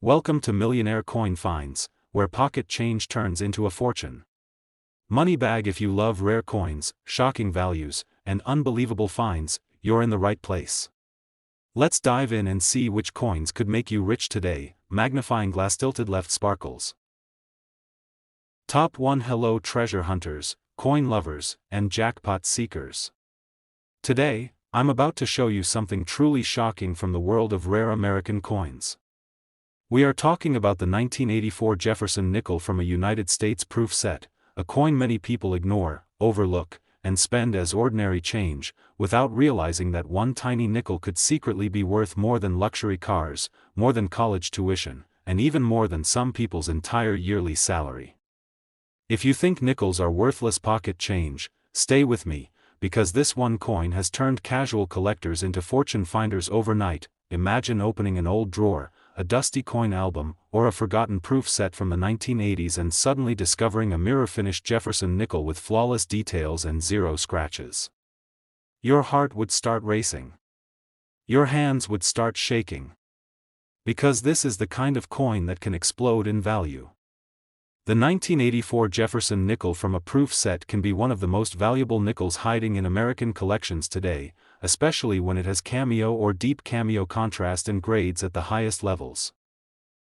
Welcome to Millionaire Coin Finds, where pocket change turns into a fortune. Money bag. If you love rare coins, shocking values, and unbelievable finds, you're in the right place. Let's dive in and see which coins could make you rich today. Magnifying glass. Tilted left sparkles. Top 1. Hello treasure hunters, coin lovers, and jackpot seekers. Today, I'm about to show you something truly shocking from the world of rare American coins. We are talking about the 1984 Jefferson nickel from a United States proof set, a coin many people ignore, overlook, and spend as ordinary change, without realizing that one tiny nickel could secretly be worth more than luxury cars, more than college tuition, and even more than some people's entire yearly salary. If you think nickels are worthless pocket change, stay with me, because this one coin has turned casual collectors into fortune finders overnight. Imagine opening an old drawer, a dusty coin album, or a forgotten proof set from the 1980s and suddenly discovering a mirror-finished Jefferson nickel with flawless details and zero scratches. Your heart would start racing. Your hands would start shaking. Because this is the kind of coin that can explode in value. The 1984 Jefferson nickel from a proof set can be one of the most valuable nickels hiding in American collections today, especially when it has cameo or deep cameo contrast and grades at the highest levels.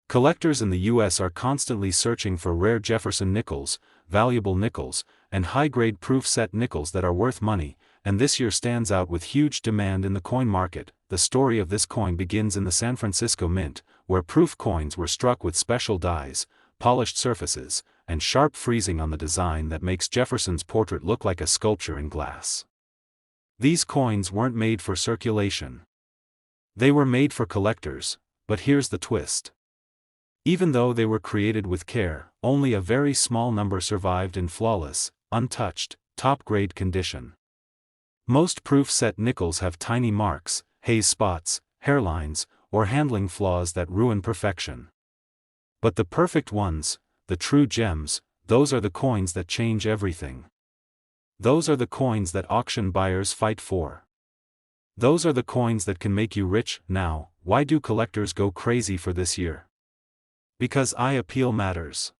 Collectors in the US are constantly searching for rare Jefferson nickels, valuable nickels, and high-grade proof set nickels that are worth money, and this year stands out with huge demand in the coin market. The story of this coin begins in the San Francisco Mint, where proof coins were struck with special dies, polished surfaces, and sharp freezing on the design that makes Jefferson's portrait look like a sculpture in glass. These coins weren't made for circulation. They were made for collectors, but here's the twist. Even though they were created with care, only a very small number survived in flawless, untouched, top-grade condition. Most proof set nickels have tiny marks, haze spots, hairlines, or handling flaws that ruin perfection. But the perfect ones, the true gems, those are the coins that change everything. Those are the coins that auction buyers fight for. Those are the coins that can make you rich. Now, why do collectors go crazy for this year? Because eye appeal matters.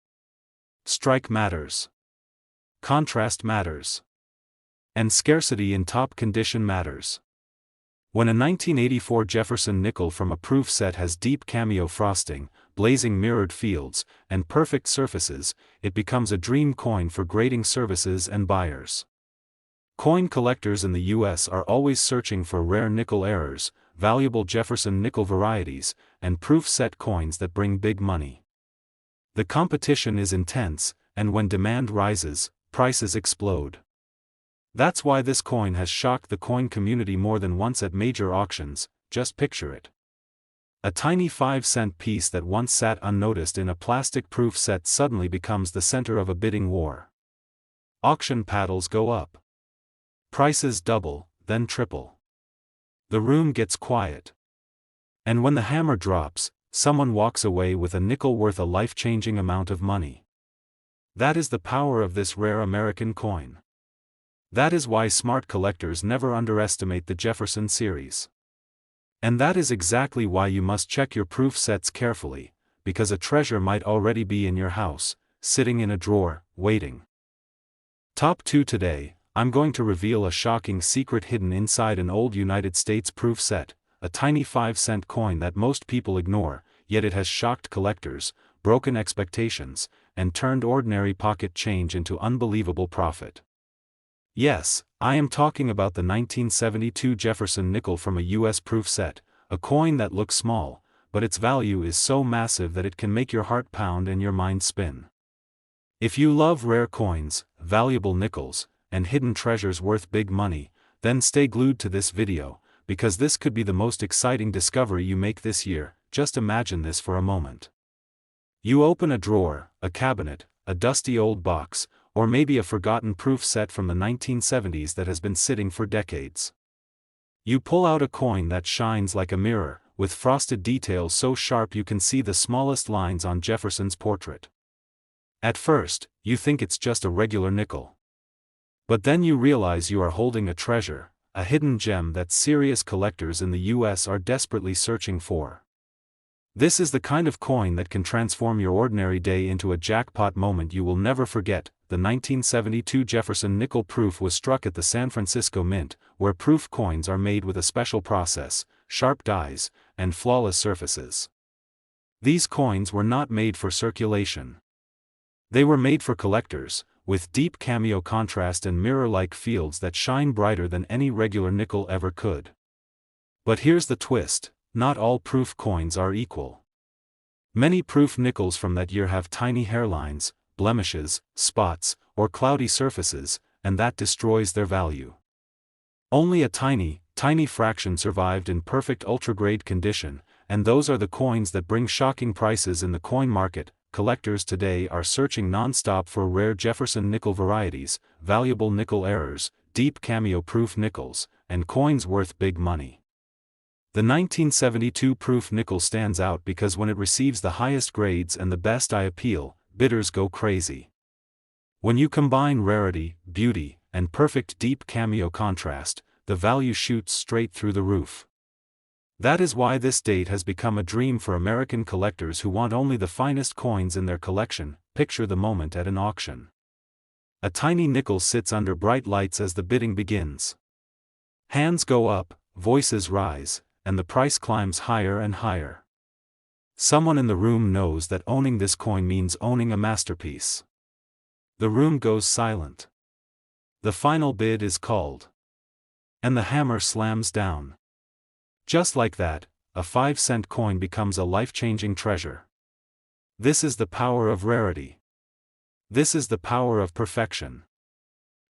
Strike matters. Contrast matters. And scarcity in top condition matters. When a 1984 Jefferson nickel from a proof set has deep cameo frosting, blazing mirrored fields, and perfect surfaces, it becomes a dream coin for grading services and buyers. Coin collectors in the US are always searching for rare nickel errors, valuable Jefferson nickel varieties, and proof set coins that bring big money. The competition is intense, and when demand rises, prices explode. That's why this coin has shocked the coin community more than once at major auctions. Just picture it. A tiny 5-cent piece that once sat unnoticed in a plastic proof set suddenly becomes the center of a bidding war. Auction paddles go up. Prices double, then triple. The room gets quiet. And when the hammer drops, someone walks away with a nickel worth a life-changing amount of money. That is the power of this rare American coin. That is why smart collectors never underestimate the Jefferson series. And that is exactly why you must check your proof sets carefully, because a treasure might already be in your house, sitting in a drawer, waiting. Top 2. Today, I'm going to reveal a shocking secret hidden inside an old United States proof set, a tiny 5-cent coin that most people ignore, yet it has shocked collectors, broken expectations, and turned ordinary pocket change into unbelievable profit. Yes, I am talking about the 1972 Jefferson nickel from a US proof set, a coin that looks small, but its value is so massive that it can make your heart pound and your mind spin. If you love rare coins, valuable nickels, and hidden treasures worth big money, then stay glued to this video, because this could be the most exciting discovery you make this year. Just imagine this for a moment. You open a drawer, a cabinet, a dusty old box, or maybe a forgotten proof set from the 1970s that has been sitting for decades. You pull out a coin that shines like a mirror, with frosted details so sharp you can see the smallest lines on Jefferson's portrait. At first, you think it's just a regular nickel. But then you realize you are holding a treasure, a hidden gem that serious collectors in the US are desperately searching for. This is the kind of coin that can transform your ordinary day into a jackpot moment you will never forget. The 1972 Jefferson nickel proof was struck at the San Francisco Mint, where proof coins are made with a special process, sharp dies, and flawless surfaces. These coins were not made for circulation. They were made for collectors, with deep cameo contrast and mirror-like fields that shine brighter than any regular nickel ever could. But here's the twist: not all proof coins are equal. Many proof nickels from that year have tiny hairlines, blemishes, spots, or cloudy surfaces, and that destroys their value. Only a tiny fraction survived in perfect ultra-grade condition, and those are the coins that bring shocking prices in the coin market. Collectors today are searching non-stop for rare Jefferson nickel varieties, valuable nickel errors, deep cameo-proof nickels, and coins worth big money. The 1972 proof nickel stands out because when it receives the highest grades and the best eye appeal, bidders go crazy. When you combine rarity, beauty, and perfect deep cameo contrast, the value shoots straight through the roof. That is why this date has become a dream for American collectors who want only the finest coins in their collection. Picture the moment at an auction. A tiny nickel sits under bright lights as the bidding begins. Hands go up, voices rise, and the price climbs higher and higher. Someone in the room knows that owning this coin means owning a masterpiece. The room goes silent. The final bid is called. And the hammer slams down. Just like that, a 5-cent coin becomes a life-changing treasure. This is the power of rarity. This is the power of perfection.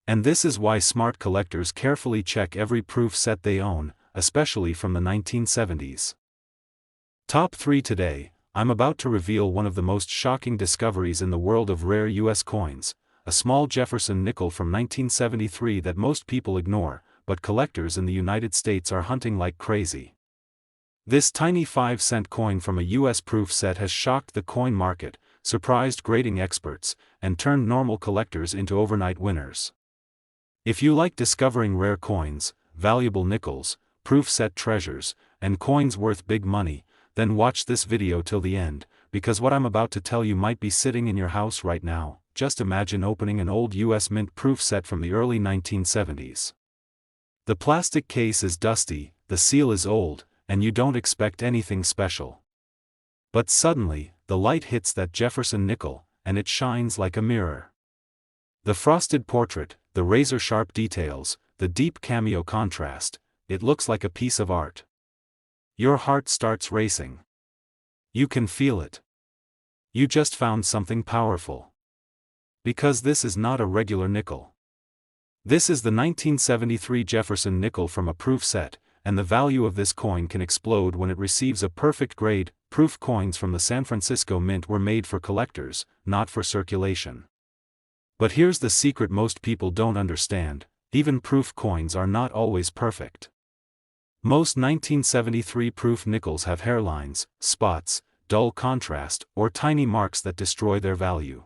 And this is why smart collectors carefully check every proof set they own, especially from the 1970s. Top 3 today. I'm about to reveal one of the most shocking discoveries in the world of rare U.S. coins, a small Jefferson nickel from 1973 that most people ignore, but collectors in the United States are hunting like crazy. This tiny 5-cent coin from a U.S. proof set has shocked the coin market, surprised grading experts, and turned normal collectors into overnight winners. If you like discovering rare coins, valuable nickels, proof set treasures, and coins worth big money, then watch this video till the end, because what I'm about to tell you might be sitting in your house right now. Just imagine opening an old U.S. Mint proof set from the early 1970s. The plastic case is dusty, the seal is old, and you don't expect anything special. But suddenly, the light hits that Jefferson nickel, and it shines like a mirror. The frosted portrait, the razor-sharp details, the deep cameo contrast, it looks like a piece of art. Your heart starts racing. You can feel it. You just found something powerful. Because this is not a regular nickel. This is the 1973 Jefferson nickel from a proof set, and the value of this coin can explode when it receives a perfect grade. Proof coins from the San Francisco Mint were made for collectors, not for circulation. But here's the secret most people don't understand: even proof coins are not always perfect. Most 1973 proof nickels have hairlines, spots, dull contrast, or tiny marks that destroy their value.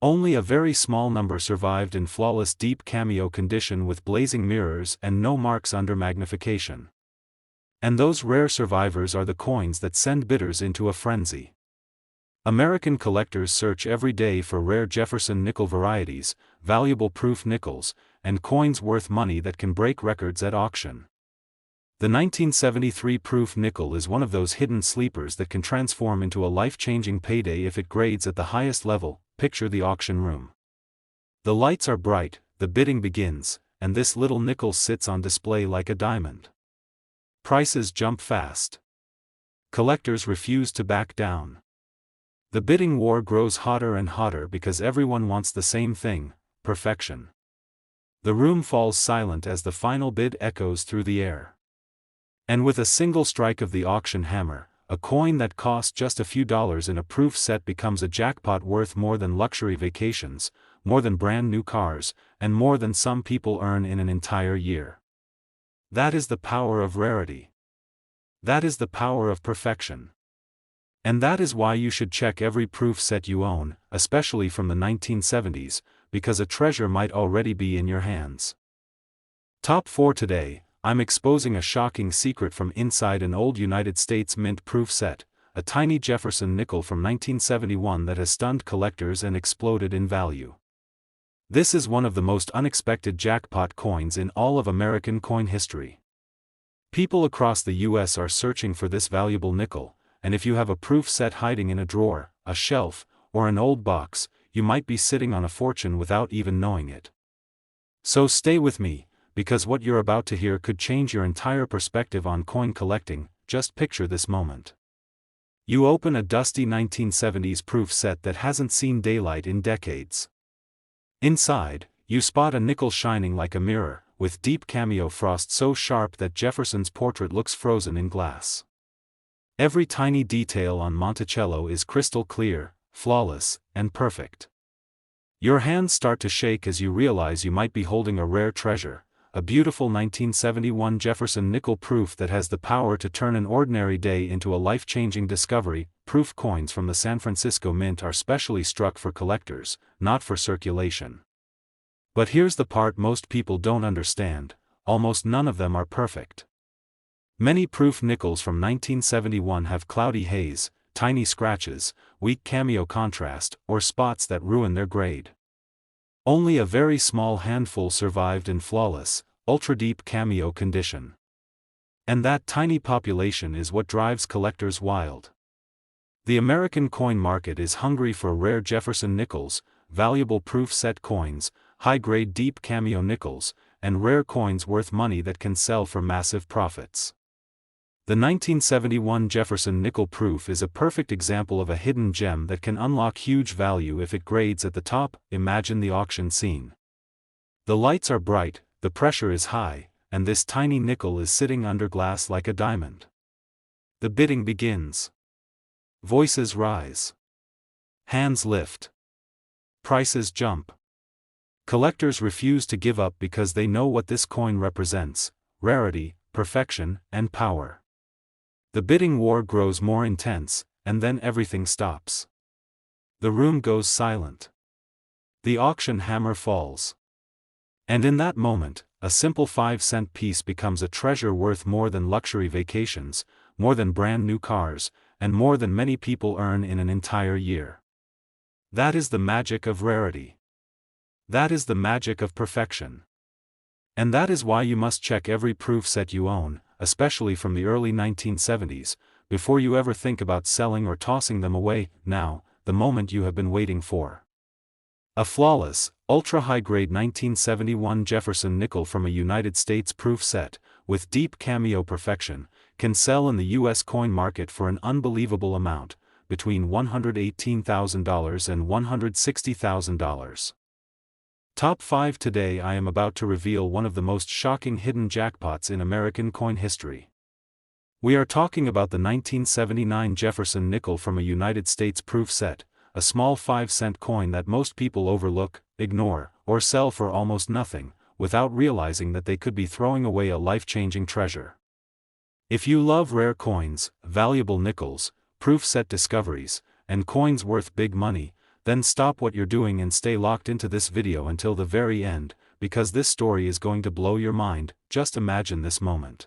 Only a very small number survived in flawless deep cameo condition with blazing mirrors and no marks under magnification. And those rare survivors are the coins that send bidders into a frenzy. American collectors search every day for rare Jefferson nickel varieties, valuable proof nickels, and coins worth money that can break records at auction. The 1973 proof nickel is one of those hidden sleepers that can transform into a life-changing payday if it grades at the highest level. Picture the auction room. The lights are bright, the bidding begins, and this little nickel sits on display like a diamond. Prices jump fast. Collectors refuse to back down. The bidding war grows hotter and hotter because everyone wants the same thing: perfection. The room falls silent as the final bid echoes through the air. And with a single strike of the auction hammer, a coin that cost just a few dollars in a proof set becomes a jackpot worth more than luxury vacations, more than brand new cars, and more than some people earn in an entire year. That is the power of rarity. That is the power of perfection. And that is why you should check every proof set you own, especially from the 1970s, because a treasure might already be in your hands. Top 4 today. I'm exposing a shocking secret from inside an old United States Mint proof set, a tiny Jefferson nickel from 1971 that has stunned collectors and exploded in value. This is one of the most unexpected jackpot coins in all of American coin history. People across the US are searching for this valuable nickel, and if you have a proof set hiding in a drawer, a shelf, or an old box, you might be sitting on a fortune without even knowing it. So stay with me, because what you're about to hear could change your entire perspective on coin collecting. Just picture this moment. You open a dusty 1970s proof set that hasn't seen daylight in decades. Inside, you spot a nickel shining like a mirror, with deep cameo frost so sharp that Jefferson's portrait looks frozen in glass. Every tiny detail on Monticello is crystal clear, flawless, and perfect. Your hands start to shake as you realize you might be holding a rare treasure, a beautiful 1971 Jefferson nickel proof that has the power to turn an ordinary day into a life-changing discovery. Proof coins from the San Francisco Mint are specially struck for collectors, not for circulation. But here's the part most people don't understand: almost none of them are perfect. Many proof nickels from 1971 have cloudy haze, tiny scratches, weak cameo contrast, or spots that ruin their grade. Only a very small handful survived in flawless, ultra-deep cameo condition. And that tiny population is what drives collectors wild. The American coin market is hungry for rare Jefferson nickels, valuable proof set coins, high-grade deep cameo nickels, and rare coins worth money that can sell for massive profits. The 1971 Jefferson nickel proof is a perfect example of a hidden gem that can unlock huge value if it grades at the top. Imagine the auction scene. The lights are bright, the pressure is high, and this tiny nickel is sitting under glass like a diamond. The bidding begins. Voices rise. Hands lift. Prices jump. Collectors refuse to give up because they know what this coin represents: rarity, perfection, and power. The bidding war grows more intense, and then everything stops. The room goes silent. The auction hammer falls. And in that moment, a simple 5-cent piece becomes a treasure worth more than luxury vacations, more than brand new cars, and more than many people earn in an entire year. That is the magic of rarity. That is the magic of perfection. And that is why you must check every proof set you own, especially from the early 1970s, before you ever think about selling or tossing them away. Now, the moment you have been waiting for. A flawless, ultra-high-grade 1971 Jefferson nickel from a United States proof set, with deep cameo perfection, can sell in the U.S. coin market for an unbelievable amount, between $118,000 and $160,000. Top 5 today. I am about to reveal one of the most shocking hidden jackpots in American coin history. We are talking about the 1979 Jefferson nickel from a United States proof set, a small 5-cent coin that most people overlook, ignore, or sell for almost nothing, without realizing that they could be throwing away a life-changing treasure. If you love rare coins, valuable nickels, proof set discoveries, and coins worth big money, then stop what you're doing and stay locked into this video until the very end, because this story is going to blow your mind. Just imagine this moment.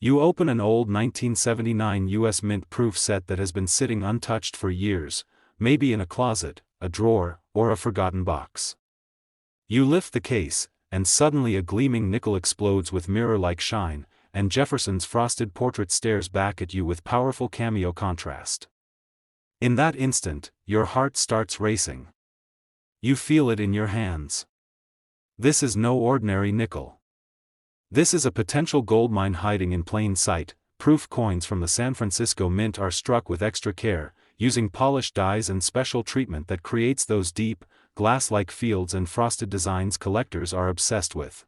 You open an old 1979 US Mint proof set that has been sitting untouched for years, maybe in a closet, a drawer, or a forgotten box. You lift the case, and suddenly a gleaming nickel explodes with mirror-like shine, and Jefferson's frosted portrait stares back at you with powerful cameo contrast. In that instant, your heart starts racing. You feel it in your hands. This is no ordinary nickel. This is a potential goldmine hiding in plain sight. Proof coins from the San Francisco Mint are struck with extra care, using polished dies and special treatment that creates those deep, glass-like fields and frosted designs collectors are obsessed with.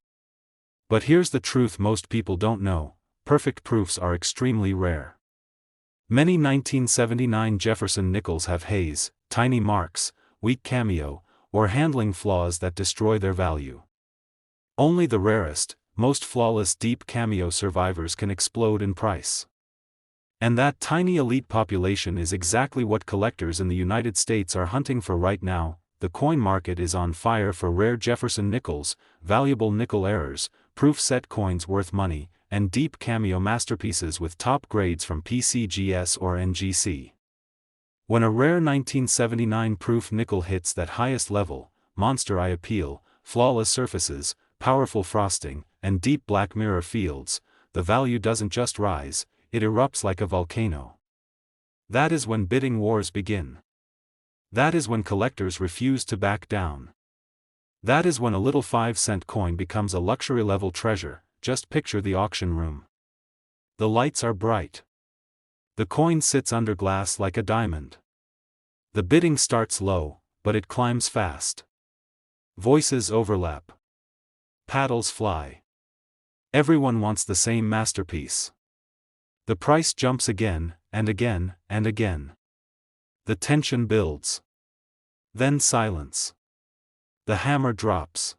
But here's the truth most people don't know: perfect proofs are extremely rare. Many 1979 Jefferson nickels have haze, tiny marks, weak cameo, or handling flaws that destroy their value. Only the rarest, most flawless deep cameo survivors can explode in price. And that tiny elite population is exactly what collectors in the United States are hunting for right now. The coin market is on fire for rare Jefferson nickels, valuable nickel errors, proof set coins worth money, and deep cameo masterpieces with top grades from PCGS or NGC. When a rare 1979 proof nickel hits that highest level, monster eye appeal, flawless surfaces, powerful frosting, and deep black mirror fields, the value doesn't just rise, it erupts like a volcano. That is when bidding wars begin. That is when collectors refuse to back down. That is when a little 5-cent coin becomes a luxury-level treasure. Just picture the auction room. The lights are bright. The coin sits under glass like a diamond. The bidding starts low, but it climbs fast. Voices overlap. Paddles fly. Everyone wants the same masterpiece. The price jumps again, and again, and again. The tension builds. Then silence. The hammer drops.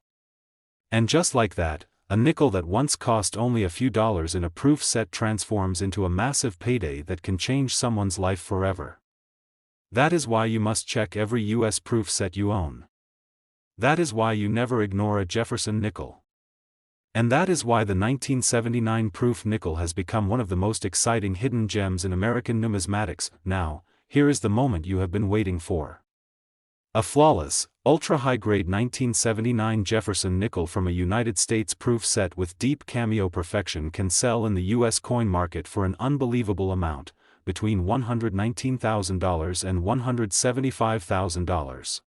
And just like that, a nickel that once cost only a few dollars in a proof set transforms into a massive payday that can change someone's life forever. That is why you must check every US proof set you own. That is why you never ignore a Jefferson nickel. And that is why the 1979 proof nickel has become one of the most exciting hidden gems in American numismatics. Now, here is the moment you have been waiting for. A flawless, ultra-high-grade 1979 Jefferson nickel from a United States proof set with deep cameo perfection can sell in the US coin market for an unbelievable amount, between $119,000 and $175,000.